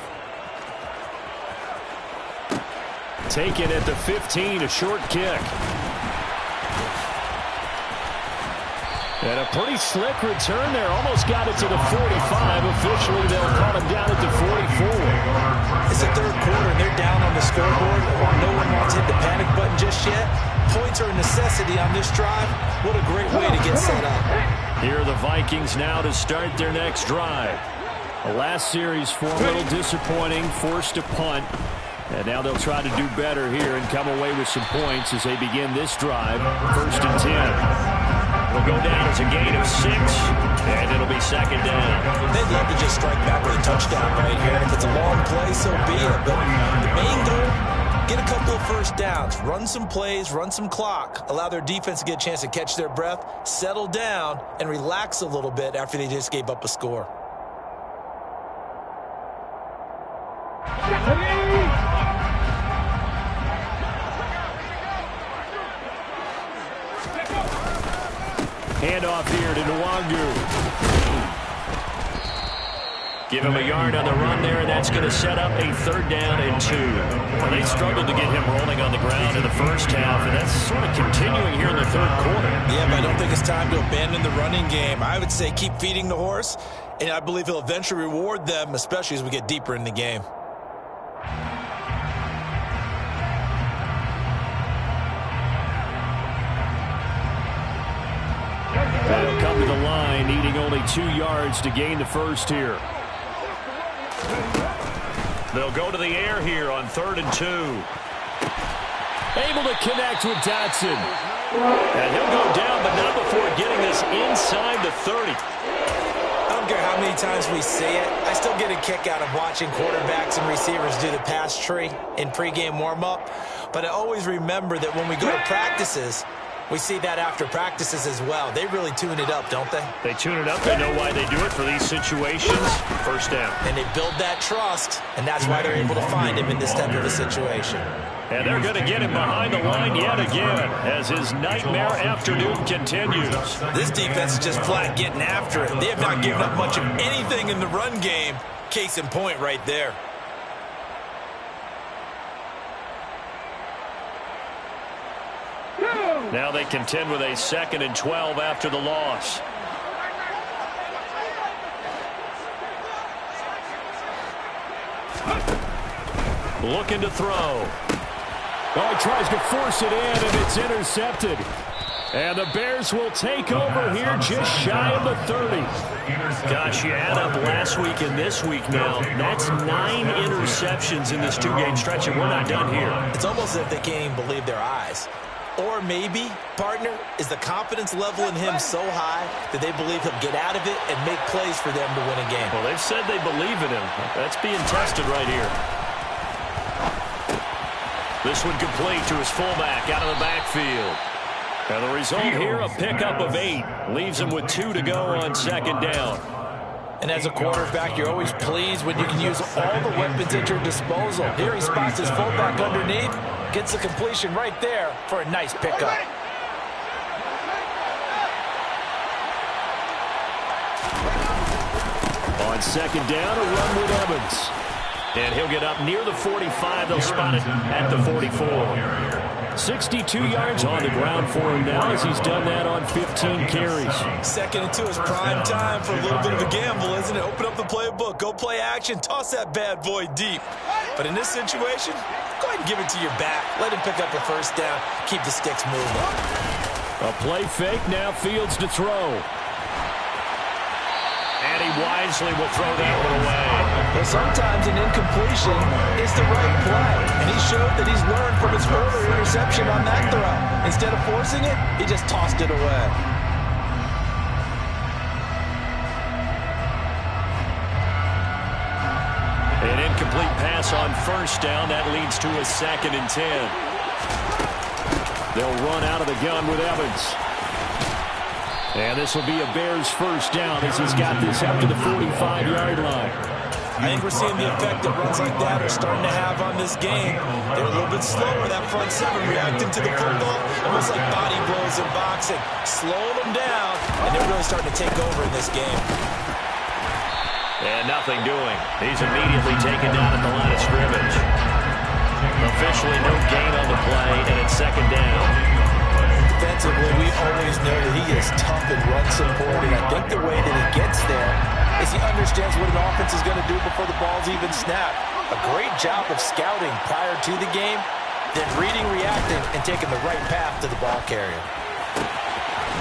Taken at the 15, a short kick. And a pretty slick return there. Almost got it to the 45. Officially, they'll call him down at the 44. It's the third quarter, and they're down on the scoreboard. While no one wants to hit the panic button just yet, points are a necessity on this drive. What a great way to get set up. Here are the Vikings now to start their next drive. The last series for a little disappointing, forced to punt. And now they'll try to do better here and come away with some points as they begin this drive. 1st and 10. It'll go down as a gain of 6, and it'll be 2nd down. They'd love to just strike back with a touchdown right here. And if it's a long play, so be it. But the main goal, get a couple of first downs, run some plays, run some clock, allow their defense to get a chance to catch their breath, settle down, and relax a little bit after they just gave up a score. Handoff here to Nwangu. Give him a yard on the run there, and that's going to set up a 3rd down and 2. Well, they struggled to get him rolling on the ground in the first half, and that's sort of continuing here in the 3rd quarter. Yeah, but I don't think it's time to abandon the running game. I would say keep feeding the horse, and I believe he'll eventually reward them, especially as we get deeper in the game. They'll come to the line, needing only 2 yards to gain the first here. They'll go to the air here on 3rd and 2. Able to connect with Dotson. And he'll go down, but not before getting this inside the 30. I don't care how many times we see it. I still get a kick out of watching quarterbacks and receivers do the pass tree in pregame warm-up. But I always remember that when we go to practices, we see that after practices as well. They really tune it up, don't they? They tune it up. They know why they do it for these situations. First down. And they build that trust, and that's why they're able to find him in this type of a situation. And they're going to get him behind the line yet again as his nightmare afternoon continues. This defense is just flat getting after it. They have not given up much of anything in the run game. Case in point right there. Now they contend with a 2nd and 12 after the loss. Looking to throw. Oh, he tries to force it in, and it's intercepted. And the Bears will take over here just shy of the 30. Gosh, you add up last week and this week now. That's 9 interceptions in this 2-game stretch, and we're not done here. It's almost as if they can't even believe their eyes. Or maybe, partner, is the confidence level in him so high that they believe he'll get out of it and make plays for them to win a game. Well, they've said they believe in him. That's being tested right here. This one complete to his fullback out of the backfield. And the result here, a pickup of 8. Leaves him with 2 to go on second down. And as a quarterback, you're always pleased when you can use all the weapons at your disposal. Here he spots his fullback underneath, gets the completion right there for a nice pickup. On second down, a run with Evans. And he'll get up near the 45. They'll spot it at the 44. 62 yards on the ground for him now as he's done that on 15 carries. Second and 2 is prime time for a little bit of a gamble, isn't it? Open up the playbook, go play action, toss that bad boy deep. But in this situation, go ahead and give it to your back. Let him pick up a first down, keep the sticks moving. A play fake, now Fields to throw. And he wisely will throw that one away. Well, sometimes an incompletion is the right play. And he showed that he's learned from his earlier interception on that throw. Instead of forcing it, he just tossed it away. An incomplete pass on first down. That leads to a 2nd and 10. They'll run out of the gun with Evans. And this will be a Bears first down as he's got this up to the 45-yard line. I think we're seeing the effect that runs like that are starting to have on this game. They're a little bit slower, that front seven, reacting to the football, almost like body blows in boxing, slowing them down, and they're really starting to take over in this game. And nothing doing. He's immediately taken down at the line of scrimmage. Officially no gain on the play, and it's second down. Defensively, we always know that he is tough and run support, and I think the way that he gets there is he understands what an offense is going to do before the ball's even snapped. A great job of scouting prior to the game, then reading, reacting, and taking the right path to the ball carrier.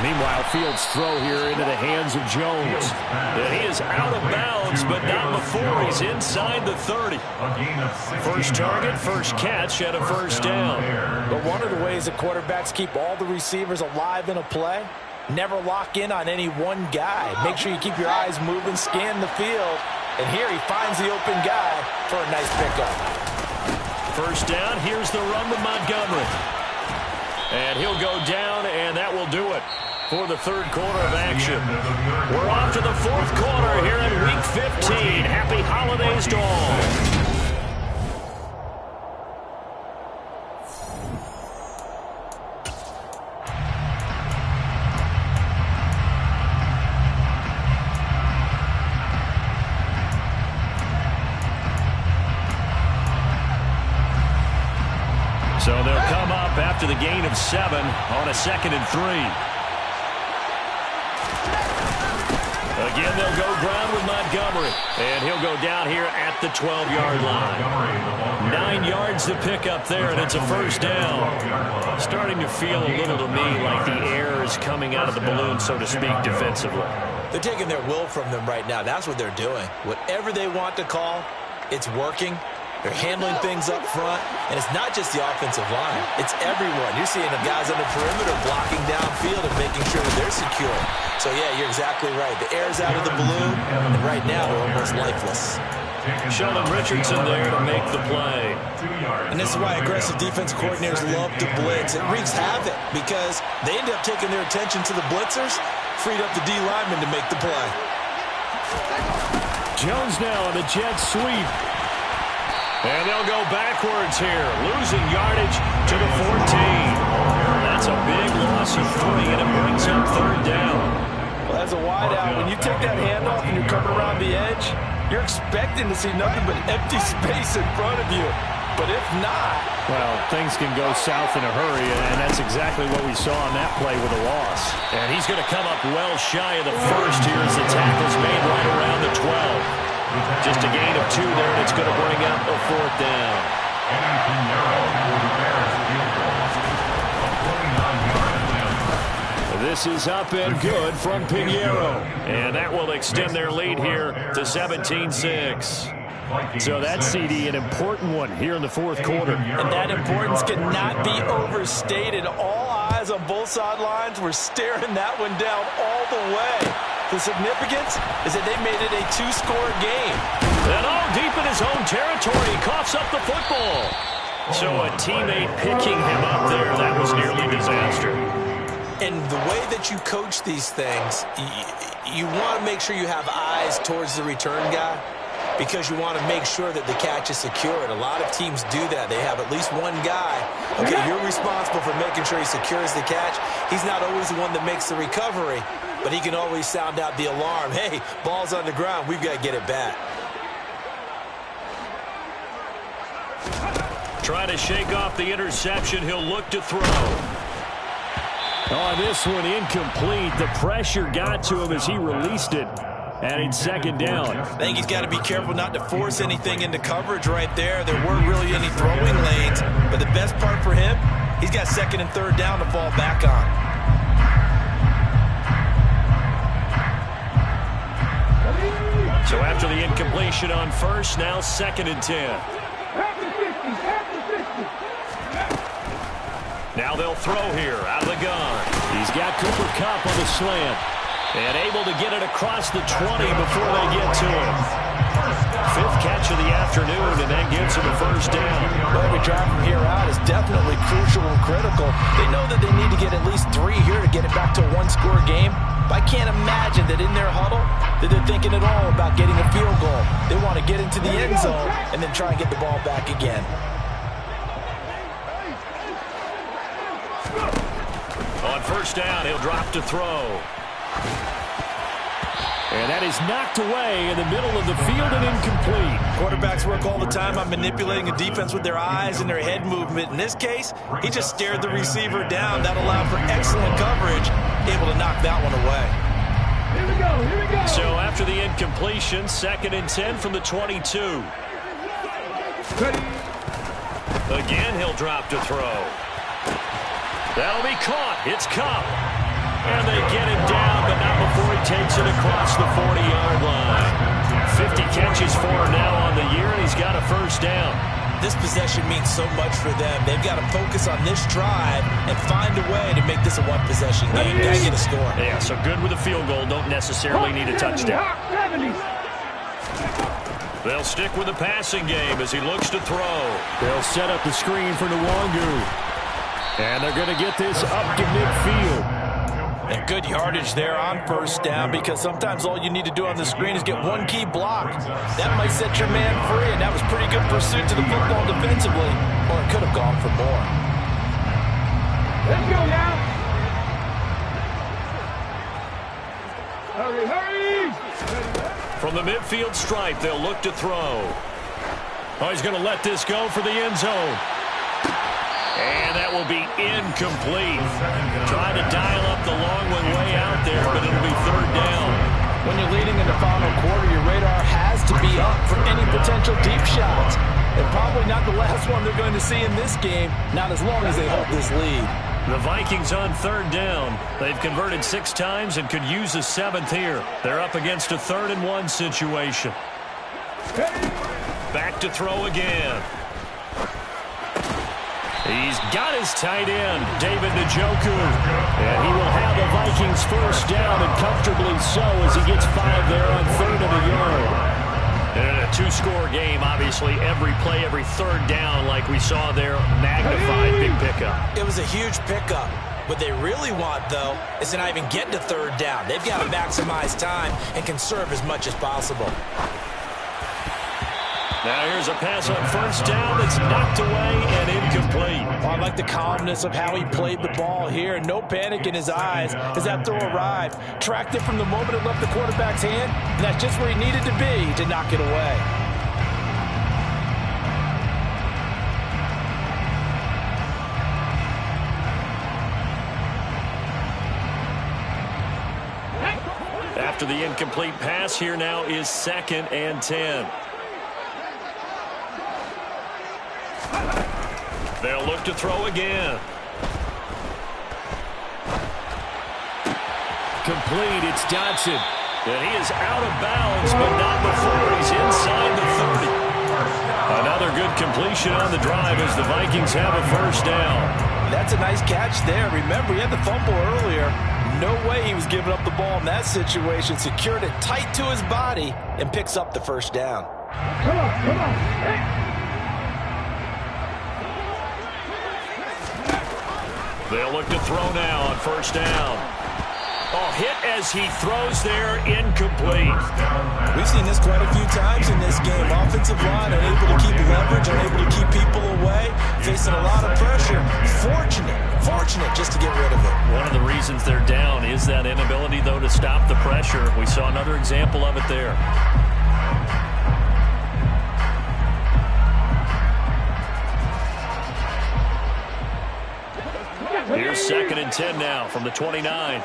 Meanwhile, Fields' throw here into the hands of Jones. And he is out of bounds, but not before he's inside the 30. First target, first catch, and a first down. But one of the ways that quarterbacks keep all the receivers alive in a play, never lock in on any one guy. Make sure you keep your eyes moving, scan the field. And here he finds the open guy for a nice pickup. First down, here's the run with Montgomery. And he'll go down, and that will do it for the third quarter of action. We're off to the fourth quarter here in Week 15. Happy holidays to all. So they'll come up after the gain of 7 on a 2nd and 3. Again, they'll go ground with Montgomery. And he'll go down here at the 12-yard line. 9 yards to pick up there, and it's a first down. Starting to feel a little to me like the air is coming out of the balloon, so to speak, defensively. They're taking their will from them right now. That's what they're doing. Whatever they want to call, it's working. They're handling things up front, and it's not just the offensive line. It's everyone. You're seeing the guys on the perimeter blocking downfield and making sure that they're secure. So, yeah, you're exactly right. The air's out of the balloon, and right now they're almost lifeless. Sheldon Richardson there to make the play. And this is why aggressive defense coordinators love to blitz. It wreaks havoc because they end up taking their attention to the blitzers, freed up the D lineman to make the play. Jones now on the jet sweep. And they'll go backwards here, losing yardage to the 14. That's a big loss of 3, and it brings up third down. Well, as a wideout, when you take that handoff and you're coming around the edge, you're expecting to see nothing but empty space in front of you. But if not... Well, things can go south in a hurry, and that's exactly what we saw on that play with a loss. And he's going to come up well shy of the first here as the tackle's made right around the 12. Just a gain of 2 there, and it's going to bring up a fourth down. This is up and good from Pinheiro. And that will extend their lead here to 17-6. So that's, CD, an important one here in the fourth quarter. And that importance cannot be overstated. All eyes on both sidelines were staring that one down all the way. The significance is that they made it a 2-score game. And deep in his own territory, he coughs up the football. So a teammate picking him up there, that was nearly disaster. And the way that you coach these things, you want to make sure you have eyes towards the return guy because you want to make sure that the catch is secured. A lot of teams do that. They have at least one guy. Okay, you're responsible for making sure he secures the catch. He's not always the one that makes the recovery, but he can always sound out the alarm. Hey, ball's on the ground. We've got to get it back. Trying to shake off the interception. He'll look to throw. On this one, incomplete. The pressure got to him as he released it. And it's second down. I think he's got to be careful not to force anything into coverage right there. There weren't really any throwing lanes. But the best part for him, he's got second and third down to fall back on. So after the incompletion on first, now second and 10. Now they'll throw here out of the gun. He's got Cooper Kupp on the slant. And able to get it across the 20 before they get to him. Fifth catch of the afternoon, and that gives him a first down. Well, every drive from here out is definitely crucial and critical. They know that they need to get at least 3 here to get it back to a one-score game. But I can't imagine that in their huddle that they're thinking at all about getting a field goal. They want to get into the end zone and then try and get the ball back again. On first down, he'll drop to throw. And that is knocked away in the middle of the field and incomplete. Quarterbacks work all the time on manipulating a defense with their eyes and their head movement. In this case, he just stared the receiver down. That allowed for excellent coverage, able to knock that one away. Here we go, here we go. So after the incompletion, second and 10 from the 22. Ready. Again, he'll drop to throw. That'll be caught. It's Kupp. And they get him down, but not before he takes it across the 40-yard line. 50 catches for him now on the year, and he's got a first down. This possession means so much for them. They've got to focus on this drive and find a way to make this a one-possession game. Got to get a score. Yeah, so good with a field goal. Don't necessarily need a touchdown. They'll stick with the passing game as he looks to throw. They'll set up the screen for Nwangu. And they're going to get this up to midfield. And good yardage there on first down because sometimes all you need to do on the screen is get one key block. That might set your man free, and that was pretty good pursuit to the football defensively, or it could have gone for more. Let's go now. Hurry, hurry. From the midfield stripe, they'll look to throw. Oh, he's going to let this go for the end zone. And that will be incomplete. Trying to dial up the long one way out there, but it'll be third down. When you're leading in the final quarter, your radar has to be up for any potential deep shots. And probably not the last one they're going to see in this game, not as long as they hold this lead. The Vikings on third down. They've converted 6 times and could use a 7th here. They're up against a 3rd and 1 situation. Back to throw again. He's got his tight end, David Njoku. And he will have the Vikings first down, and comfortably so as he gets 5 there on 3rd and a yard. And in a 2-score game, obviously, every play, every third down, like we saw there, magnified big pickup. It was a huge pickup. What they really want, though, is to not even get to third down. They've got to maximize time and conserve as much as possible. Now here's a pass on first down that's knocked away and incomplete. I like the calmness of how he played the ball here. No panic in his eyes as that throw arrived. Tracked it from the moment it left the quarterback's hand, and that's just where he needed to be to knock it away. After the incomplete pass, here now is 2nd and 10. They'll look to throw again. Complete, it's Dotson. And he is out of bounds, but not before he's inside the 30. Another good completion on the drive as the Vikings have a first down. That's a nice catch there. Remember, he had the fumble earlier. No way he was giving up the ball in that situation. Secured it tight to his body and picks up the first down. Come on, come on. Hey. They'll look to throw now on first down. Oh, hit as he throws there, incomplete. We've seen this quite a few times in this game. Offensive line unable to keep leverage, unable to keep people away, facing a lot of pressure. Fortunate just to get rid of it. One of the reasons they're down is that inability, though, to stop the pressure. We saw another example of it there. Here's 2nd and 10 now from the 29.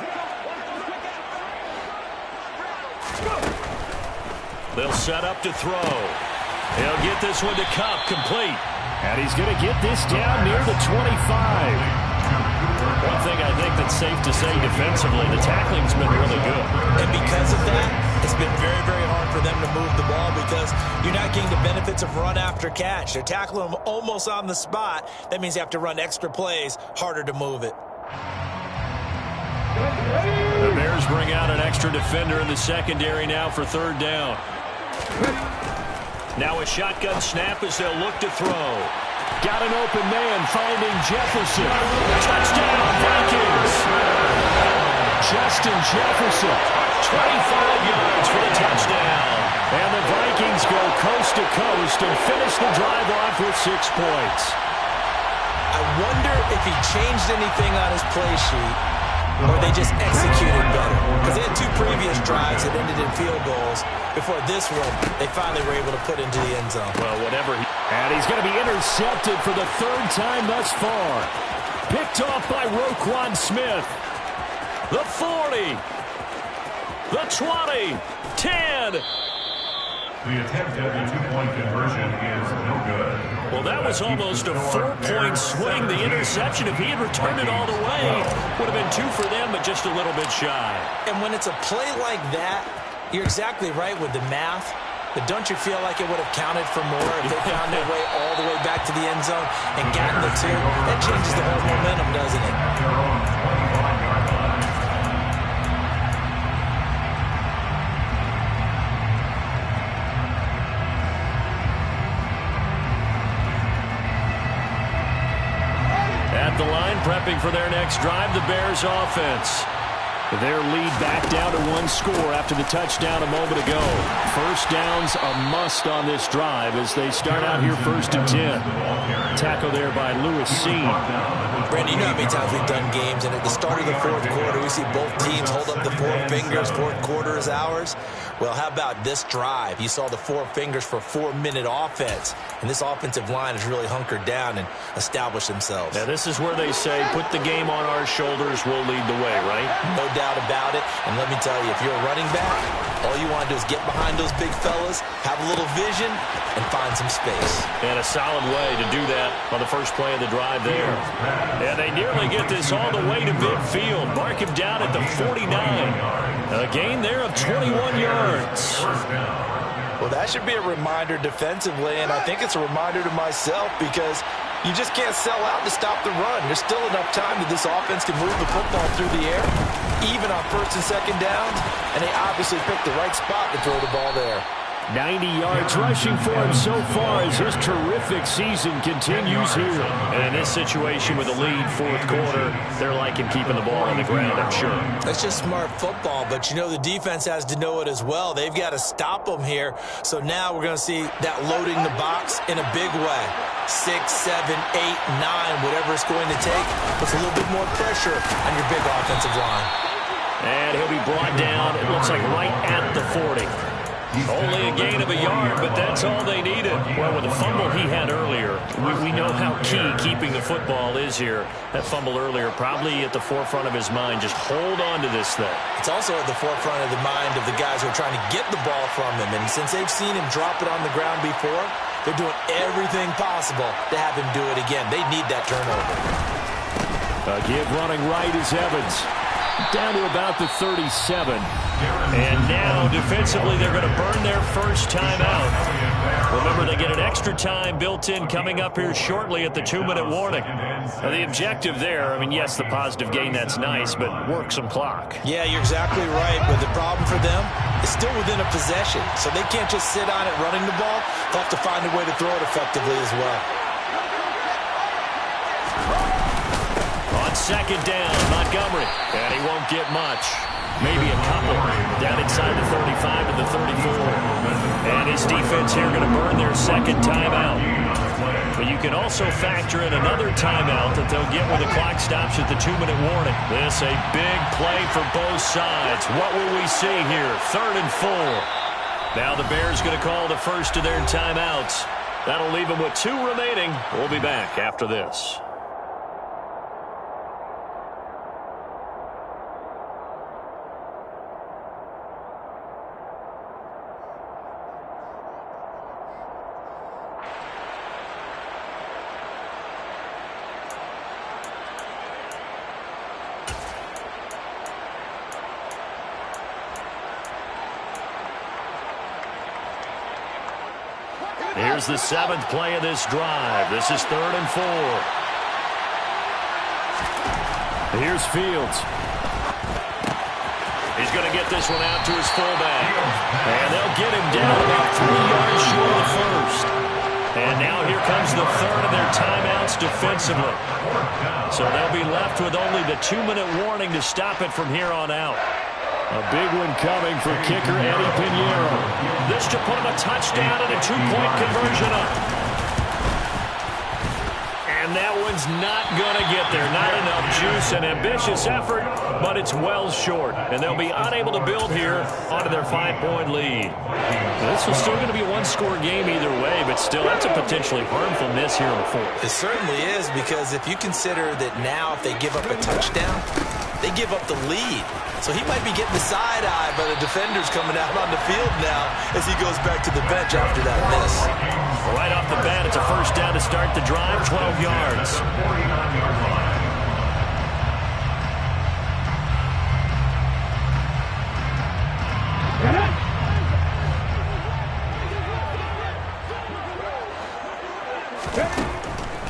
They'll set up to throw. He'll get this one to Kupp, complete. And he's going to get this down near the 25. One thing I think that's safe to say defensively, the tackling's been really good. And because of that, it's been very, very hard for them to move the ball because you're not getting the benefits of run after catch. They're tackling them almost on the spot. That means you have to run extra plays, harder to move it. The Bears bring out an extra defender in the secondary now for 3rd down. Now a shotgun snap as they'll look to throw. Got an open man finding Jefferson. Touchdown, Vikings! Justin Jefferson. 25 yards for the touchdown. And the Vikings go coast to coast and finish the drive off with 6 points. I wonder if he changed anything on his play sheet or they just executed better. Because they had 2 previous drives that ended in field goals. Before this one, they finally were able to put into the end zone. Well, whatever. And he's going to be intercepted for the 3rd time thus far. Picked off by Roquan Smith. The 40. The 20. 10. The attempt at the 2-point conversion is no good. Well, that was almost a 4-point swing. The interception, if he had returned it all the way, would have been 2 for them, but just a little bit shy. And when it's a play like that, you're exactly right with the math. But don't you feel like it would have counted for more if they found their way all the way back to the end zone and gotten the 2? That changes the whole momentum, doesn't it? Their own 25-yard line. At the line, prepping for their next drive, the Bears offense. Their lead back down to 1 score after the touchdown a moment ago. First down's a must on this drive as they start out here 1st and 10. Tackle there by Lewis Cine. Brandon, you know how many times we've done games, and at the start of the 4th quarter, we see both teams hold up the 4 fingers, 4th quarter is ours. Well, how about this drive? You saw the 4 fingers for 4-minute offense, and this offensive line has really hunkered down and established themselves. Now, this is where they say, put the game on our shoulders, we'll lead the way, right? No doubt about it, and let me tell you, if you're a running back, all you want to do is get behind those big fellas, have a little vision, and find some space. And a solid way to do that on the first play of the drive there. And they nearly get this all the way to midfield. Mark him down at the 49. A gain there of 21 yards. Well, that should be a reminder defensively, and I think it's a reminder to myself because you just can't sell out to stop the run. There's still enough time that this offense can move the football through the air, even on 1st and 2nd downs, and they obviously picked the right spot to throw the ball there. 90 yards rushing for him so far as his terrific season continues here. And in this situation with a lead 4th quarter, they're liking keeping the ball on the ground, I'm sure. That's just smart football, but you know the defense has to know it as well. They've got to stop them here. So now we're going to see that loading the box in a big way. 6, 7, 8, 9, whatever it's going to take, puts a little bit more pressure on your big offensive line. And he'll be brought down, it looks like right at the 40. Only a gain of a yard, but that's all they needed. Well, with the fumble he had earlier, we know how key keeping the football is here. That fumble earlier probably at the forefront of his mind. Just hold on to this thing. It's also at the forefront of the mind of the guys who are trying to get the ball from him. And since they've seen him drop it on the ground before, they're doing everything possible to have him do it again. They need that turnover. A give running right is Evans. Down to about the 37. And now, defensively, they're going to burn their first time out. Remember, they get an extra time built in coming up here shortly at the 2-minute warning. Now, the objective there, I mean, yes, the positive gain, that's nice, but work some clock. Yeah, you're exactly right, but the problem for them is still within a possession, so they can't just sit on it running the ball. They'll have to find a way to throw it effectively as well. second down. Montgomery. And he won't get much. Maybe a couple. Down inside the 35 to the 34. And his defense here going to burn their second timeout. But you can also factor in another timeout that they'll get when the clock stops at the 2-minute warning. This a big play for both sides. What will we see here? 3rd and 4. Now the Bears going to call the first of their timeouts. That'll leave them with 2 remaining. We'll be back after this. Here's the 7th play of this drive. This is 3rd and 4. Here's Fields. He's going to get this one out to his fullback. And they'll get him down about 3 yards short of the first. And now here comes the 3rd of their timeouts defensively. So they'll be left with only the 2-minute warning to stop it from here on out. A big one coming for kicker Eddie Pinheiro. This to put him a touchdown and a 2-point conversion up. And that one's not going to get there. Not enough juice. An ambitious effort, but it's well short. And they'll be unable to build here onto their 5-point lead. This was still going to be a 1-score game either way, but still, that's a potentially harmful miss here in the 4th. It certainly is, because if you consider that now if they give up a touchdown, they give up the lead. So he might be getting the side-eye, but the defender's coming out on the field now as he goes back to the bench after that miss. Right off the bat, it's a first down to start the drive, 12 yards.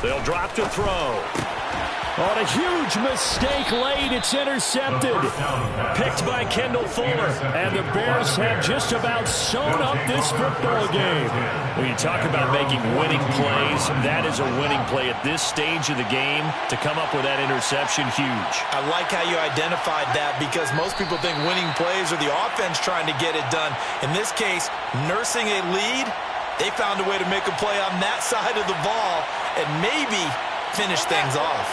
They'll drop to throw. On a huge mistake late, it's intercepted. Picked by Kendall Fuller. And the Bears have just about sewn up this football game. When you talk about making winning plays, that is a winning play at this stage of the game. To come up with that interception, huge. I like how you identified that, because most people think winning plays are the offense trying to get it done. In this case, nursing a lead, they found a way to make a play on that side of the ball and maybe finish things off.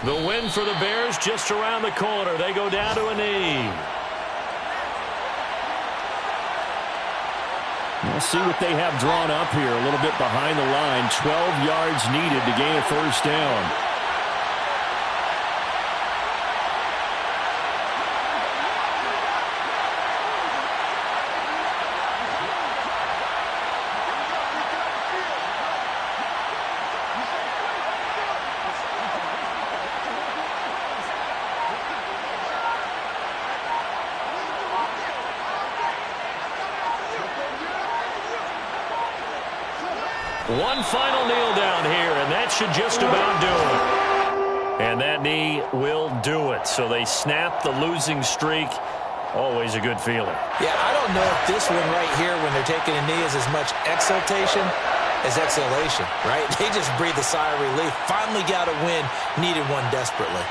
The win for the Bears just around the corner. They go down to a knee. We'll see what they have drawn up here. A little bit behind the line. 12 yards needed to gain a first down. One final kneel down here, and that should just about do it. And that knee will do it. So they snap the losing streak. Always a good feeling. Yeah, I don't know if this one right here, when they're taking a knee, is as much exultation as exhalation, right? They just breathe a sigh of relief. Finally got a win, needed one desperately.